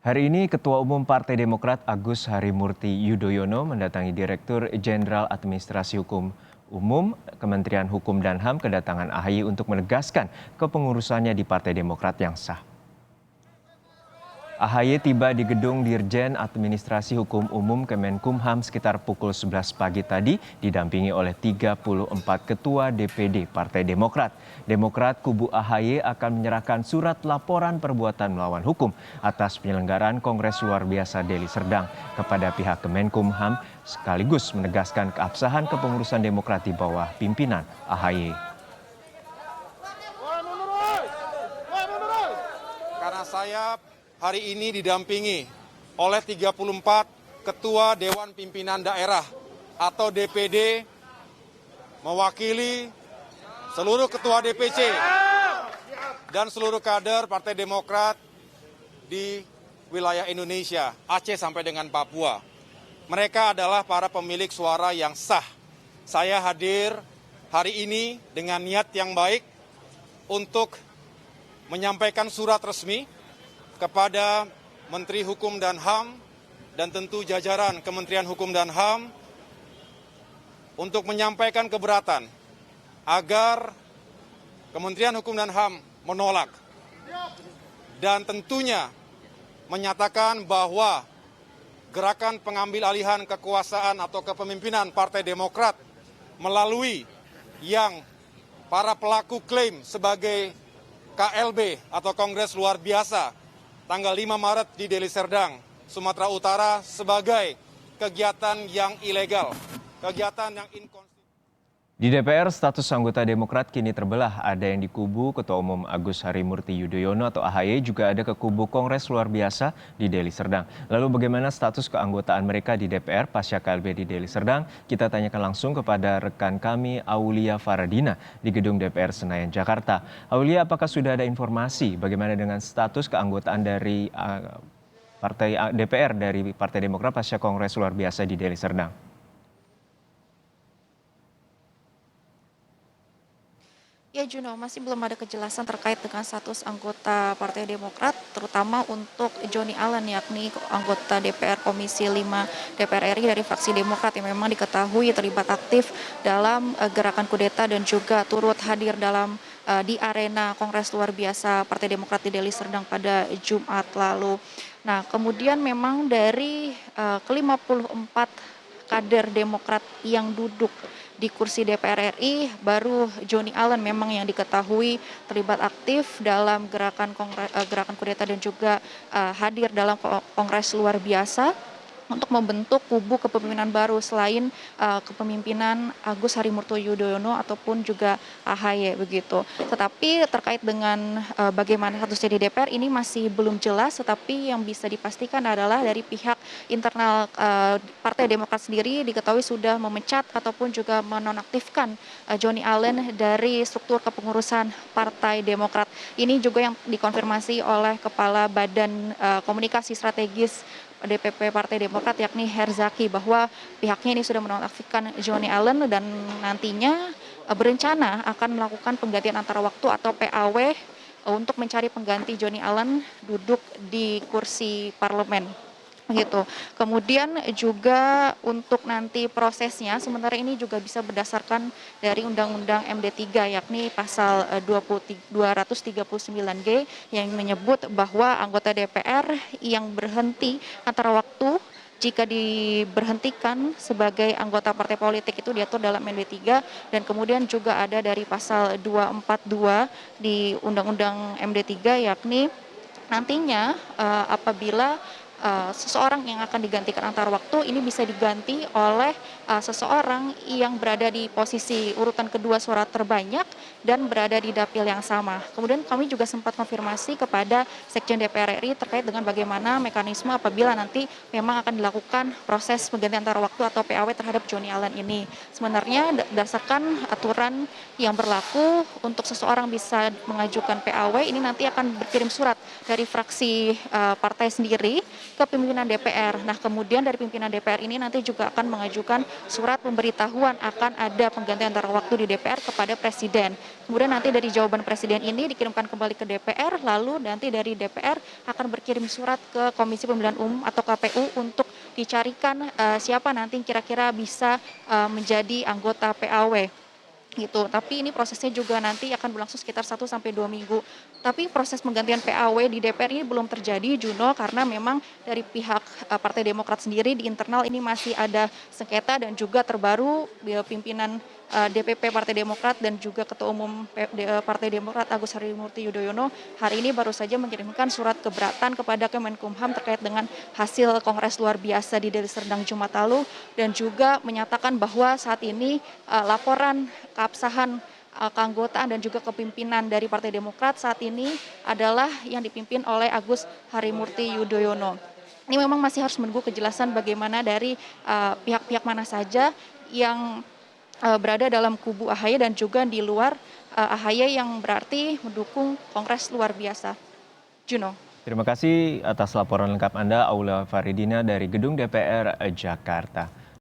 Hari ini Ketua Umum Partai Demokrat Agus Harimurti Yudhoyono mendatangi Direktur Jenderal Administrasi Hukum Umum Kementerian Hukum dan HAM kedatangan AHY untuk menegaskan kepengurusannya di Partai Demokrat yang sah. AHY tiba di gedung Dirjen Administrasi Hukum Umum Kemenkumham sekitar pukul 11 pagi tadi didampingi oleh 34 ketua DPD Partai Demokrat. Demokrat kubu AHY akan menyerahkan surat laporan perbuatan melawan hukum atas penyelenggaraan Kongres Luar Biasa Deli Serdang kepada pihak Kemenkumham sekaligus menegaskan keabsahan kepengurusan Demokrat di bawah pimpinan AHY. Karena saya hari ini didampingi oleh 34 Ketua Dewan Pimpinan Daerah atau DPD mewakili seluruh Ketua DPC dan seluruh kader Partai Demokrat di wilayah Indonesia, Aceh sampai dengan Papua. Mereka adalah para pemilik suara yang sah. Saya hadir hari ini dengan niat yang baik untuk menyampaikan surat resmi kepada Menteri Hukum dan HAM dan tentu jajaran Kementerian Hukum dan HAM untuk menyampaikan keberatan agar Kementerian Hukum dan HAM menolak dan tentunya menyatakan bahwa gerakan pengambil alihan kekuasaan atau kepemimpinan Partai Demokrat melalui yang para pelaku klaim sebagai KLB atau Kongres Luar Biasa tanggal 5 Maret di Deli Serdang, Sumatera Utara sebagai kegiatan yang ilegal, kegiatan yang inkonstitusional. Di DPR, status anggota Demokrat kini terbelah. Ada yang di kubu Ketua Umum Agus Harimurti Yudhoyono atau AHY, juga ada ke kubu Kongres Luar Biasa di Deli Serdang. Lalu bagaimana status keanggotaan mereka di DPR pasca KLB di Deli Serdang? Kita tanyakan langsung kepada rekan kami Aulia Faradina di gedung DPR Senayan, Jakarta. Aulia, apakah sudah ada informasi bagaimana dengan status keanggotaan dari Partai DPR dari Partai Demokrat pasca Kongres Luar Biasa di Deli Serdang? Ya Juno, masih belum ada kejelasan terkait dengan status anggota Partai Demokrat, terutama untuk Johnny Allen, yakni anggota DPR Komisi 5 DPR RI dari fraksi Demokrat yang memang diketahui terlibat aktif dalam gerakan kudeta dan juga turut hadir dalam di arena Kongres Luar Biasa Partai Demokrat di Deli Serdang pada Jumat lalu. Nah, kemudian memang dari ke-54 kader Demokrat yang duduk di kursi DPR RI, baru Johnny Allen memang yang diketahui terlibat aktif dalam gerakan kudeta dan juga hadir dalam Kongres Luar Biasa untuk membentuk kubu kepemimpinan baru selain kepemimpinan Agus Harimurti Yudhoyono ataupun juga AHY begitu. Tetapi terkait dengan bagaimana statusnya di DPR ini masih belum jelas, tetapi yang bisa dipastikan adalah dari pihak internal Partai Demokrat sendiri diketahui sudah memecat ataupun juga menonaktifkan Johnny Allen dari struktur kepengurusan Partai Demokrat. Ini juga yang dikonfirmasi oleh Kepala Badan Komunikasi Strategis DPP Partai Demokrat yakni Herzaki, bahwa pihaknya ini sudah menonaktifkan Johnny Allen dan nantinya berencana akan melakukan penggantian antara waktu atau PAW untuk mencari pengganti Johnny Allen duduk di kursi parlemen. Gitu. Kemudian juga untuk nanti prosesnya sementara ini juga bisa berdasarkan dari Undang-Undang MD3 yakni pasal 239G yang menyebut bahwa anggota DPR yang berhenti antara waktu jika diberhentikan sebagai anggota partai politik itu diatur dalam MD3, dan kemudian juga ada dari pasal 242 di Undang-Undang MD3 yakni nantinya apabila seseorang yang akan digantikan antar waktu ini bisa diganti oleh seseorang yang berada di posisi urutan kedua suara terbanyak dan berada di dapil yang sama. Kemudian kami juga sempat konfirmasi kepada Sekjen DPR RI terkait dengan bagaimana mekanisme apabila nanti memang akan dilakukan proses penggantian antar waktu atau PAW terhadap Johnny Allen ini. Sebenarnya berdasarkan aturan yang berlaku untuk seseorang bisa mengajukan PAW ini nanti akan berkirim surat dari fraksi partai sendiri ke pimpinan DPR. Nah, kemudian dari pimpinan DPR ini nanti juga akan mengajukan surat pemberitahuan akan ada penggantian antara waktu di DPR kepada Presiden. Kemudian nanti dari jawaban Presiden ini dikirimkan kembali ke DPR, lalu nanti dari DPR akan berkirim surat ke Komisi Pemilihan Umum atau KPU untuk dicarikan siapa nanti kira-kira bisa menjadi anggota PAW gitu. Tapi ini prosesnya juga nanti akan berlangsung sekitar 1 sampai 2 minggu. Tapi proses penggantian PAW di DPR ini belum terjadi, Juno, karena memang dari pihak Partai Demokrat sendiri di internal ini masih ada sengketa, dan juga terbaru pimpinan DPP Partai Demokrat dan juga Ketua Umum Partai Demokrat Agus Harimurti Yudhoyono hari ini baru saja mengirimkan surat keberatan kepada Kemenkumham terkait dengan hasil Kongres luar biasa di Deli Serdang Jumat lalu, dan juga menyatakan bahwa saat ini laporan keabsahan keanggotaan dan juga kepimpinan dari Partai Demokrat saat ini adalah yang dipimpin oleh Agus Harimurti Yudhoyono. Ini memang masih harus menunggu kejelasan bagaimana dari pihak-pihak mana saja yang berada dalam kubu AHY dan juga di luar AHY yang berarti mendukung Kongres luar biasa. Juno. Terima kasih atas laporan lengkap Anda, Aula Faridina dari Gedung DPR Jakarta.